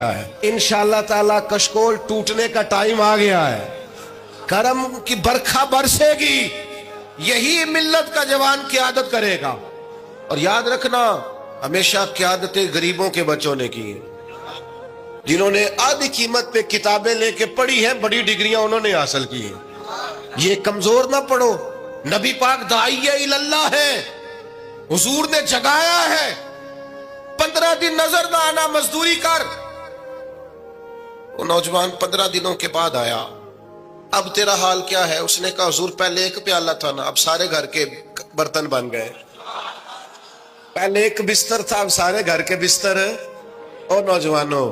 इंशाअल्लाह ताला कशकोल टूटने का टाइम आ गया है। करम की बरखा बरसेगी, यही मिल्लत का जवान क़यादत करेगा। और याद रखना, हमेशा क़यादतें गरीबों के बच्चों ने की है, जिन्होंने आधी कीमत पे किताबें लेके पढ़ी है, बड़ी डिग्रियां उन्होंने हासिल की है। ये कमजोर ना पढ़ो। नबी पाक दाइया इल्लल्लाह है, हुजूर ने जगाया है। 15 दिन नजर ना आना, मजदूरी कर। वो नौजवान 15 दिनों के बाद आया। अब तेरा हाल क्या है? उसने कहा हुजूर पहले एक प्याला था ना, अब सारे घर के बर्तन बन गए। पहले एक बिस्तर था, अब सारे घर के बिस्तर। और नौजवानों,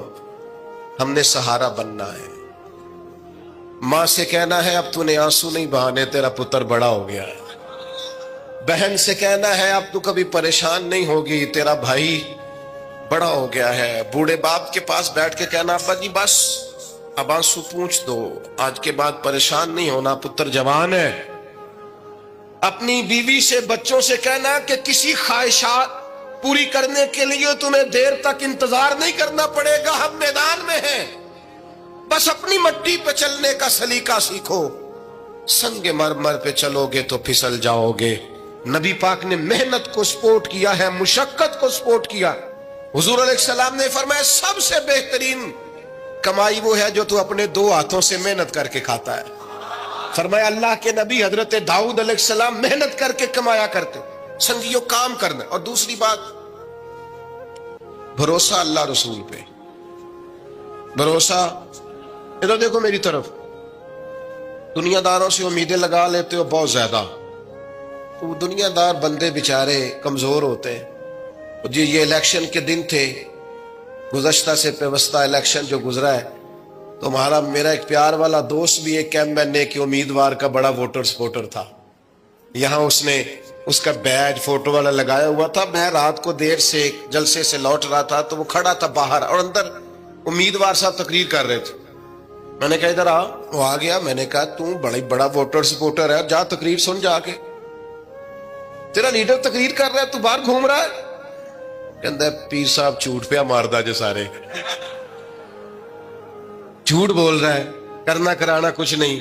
हमने सहारा बनना है। मां से कहना है अब तूने आंसू नहीं बहाने, तेरा पुत्र बड़ा हो गया है। बहन से कहना है अब तू कभी परेशान नहीं होगी, तेरा भाई बड़ा हो गया है। बूढ़े बाप के पास बैठ के कहना अब्बा जी बस अब आंसू पूंछ दो, आज के बाद परेशान नहीं होना, पुत्र जवान है। अपनी बीवी से, बच्चों से कहना कि किसी ख्वाहिशात पूरी करने के लिए तुम्हें देर तक इंतजार नहीं करना पड़ेगा, हम मैदान में हैं। बस अपनी मट्टी पे चलने का सलीका सीखो, संगे मरमर पे चलोगे तो फिसल जाओगे। नबी पाक ने मेहनत को सपोर्ट किया है, मुशक्कत को सपोर्ट किया। हुजूर अलैहिस्सलाम ने फरमाया सबसे बेहतरीन कमाई वो है जो तू अपने 2 हाथों से मेहनत करके खाता है। फरमाया अल्लाह के नबी हजरत दाऊद अलैहिस्सलाम मेहनत करके कमाया करते। संगियों, काम करना। और दूसरी बात, भरोसा अल्लाह रसूल पे। भरोसा, इधर देखो मेरी तरफ। दुनियादारों से उम्मीदें लगा लेते हो बहुत ज्यादा, तो दुनियादार बंदे बेचारे कमजोर होते हैं। जी ये इलेक्शन के दिन थे, गुज़श्ता से पेवस्ता इलेक्शन जो गुजरा है, तो मेरा एक प्यार वाला दोस्त भी एक कैंपेन के उम्मीदवार का बड़ा वोटर सपोर्टर था। यहाँ उसने उसका बैज फोटो वाला लगाया हुआ था। मैं रात को देर से जलसे से लौट रहा था, तो वो खड़ा था बाहर और अंदर उम्मीदवार साहब तकरीर कर रहे थे। मैंने कहा इधर आ, वो आ गया। मैंने कहा तू बड़ा वोटर सपोर्टर है, जा तकरीर सुन जाके। तेरा लीडर तकरीर कर रहा है, तू बाहर घूम रहा है। कहता पीर साहब झूठ पे मारदा जो सारे, झूठ बोल रहा है, करना कराना कुछ नहीं।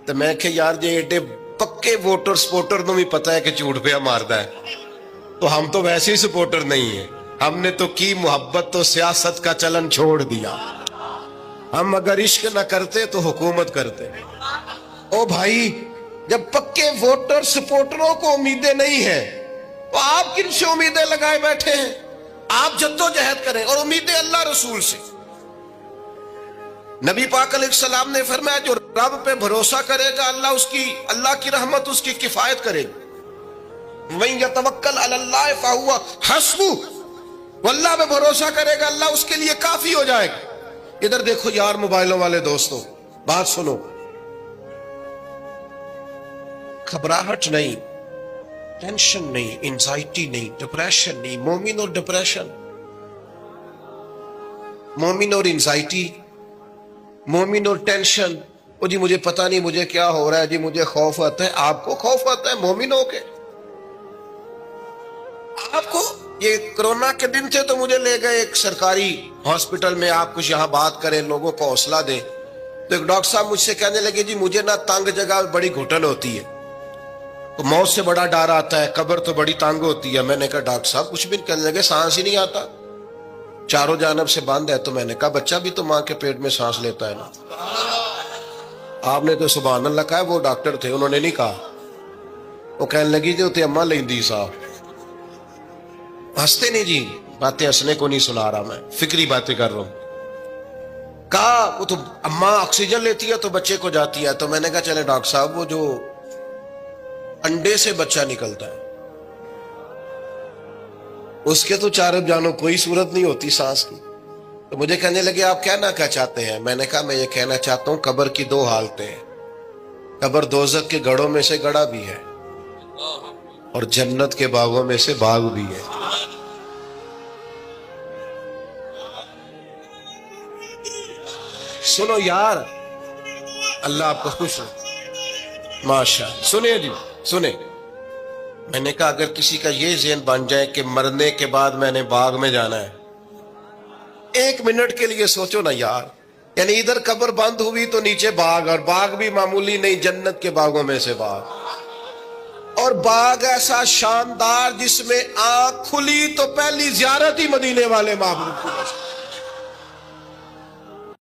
तो मैं कहा यार जे एडे पक्के वोटर सपोर्टर को भी पता है कि झूठ पे मारदा है, तो हम तो वैसे ही सपोर्टर नहीं है। हमने तो की मोहब्बत, तो सियासत का चलन छोड़ दिया। हम अगर इश्क न करते तो हुकूमत करते। ओ भाई, जब पक्के वोटर सपोर्टरों को उम्मीदें नहीं है, तो आप किन से उम्मीदें लगाए बैठे हैं? आप जद्दोजहद करें और उम्मीदें अल्लाह रसूल से। नबी पाक अलैहिस्सलाम ने फरमाया जो रब पे भरोसा करेगा, अल्लाह की रहमत उसकी किफायत करेगी। मन यतवक्कल अलल्लाह फहुवा हस्बु, अल्लाह पे भरोसा करेगा, अल्लाह उसके लिए काफी हो जाएगा। इधर देखो यार मोबाइलों वाले दोस्तों, बात सुनो। घबराहट नहीं, टेंशन नहीं, एंजाइटी नहीं, डिप्रेशन नहीं। मोमिन और डिप्रेशन, मोमिन और एंजाइटी, मोमिन और टेंशन। ओ जी मुझे पता नहीं मुझे क्या हो रहा है, जी मुझे खौफ आता है। आपको खौफ आता है मोमिन हो के? आपको ये कोरोना के दिन थे तो मुझे ले गए एक सरकारी हॉस्पिटल में, आप कुछ यहाँ बात करें, लोगों को हौसला दें। तो एक डॉक्टर साहब मुझसे कहने लगे जी मुझे ना तंग जगह बड़ी घुटन होती है, तो मौत से बड़ा डर आता है, कब्र तो बड़ी तंग होती है। मैंने कहा डॉक्टर साहब कुछ भी। कहने लगे सांस ही नहीं आता, चारों जानब से बंद है। तो मैंने कहा बच्चा भी तो मां के पेट में सांस लेता है ना। आपने तो सुभान अल्लाह कहा, वो डॉक्टर थे, उन्होंने नहीं कहा। वो कहने लगी जो ते अम्मा लेंदी साहब। हंसते नहीं जी, बातें हंसने को नहीं सुना रहा, मैं फिक्री बातें कर रहा हूं। कहा वो तो अम्मा ऑक्सीजन लेती है तो बच्चे को जाती है। तो मैंने कहा चले डॉक्टर साहब, वो जो अंडे से बच्चा निकलता है उसके तो चारों जानो कोई सूरत नहीं होती सांस की। तो मुझे कहने लगे आप कहना क्या चाहते हैं? मैंने कहा मैं ये कहना चाहता हूं कब्र की 2 हालतें हैं। कब्र दोजख के गढ़ों में से गड़ा भी है और जन्नत के बागों में से बाग भी है। सुनो यार, अल्लाह आपको खुश हो। माशा, सुनिए जी सुने। मैंने कहा अगर किसी का ये ज़हन बन जाए कि मरने के बाद मैंने बाग में जाना है, ایک منٹ کے لیے سوچو نا یار، یعنی ادھر قبر بند ہوئی تو نیچے باغ، اور باغ بھی معمولی نہیں، جنت کے باغوں میں سے باغ، اور باغ ایسا شاندار جس میں آنکھ کھلی تو پہلی زیارت ہی مدینے والے محبوب کی۔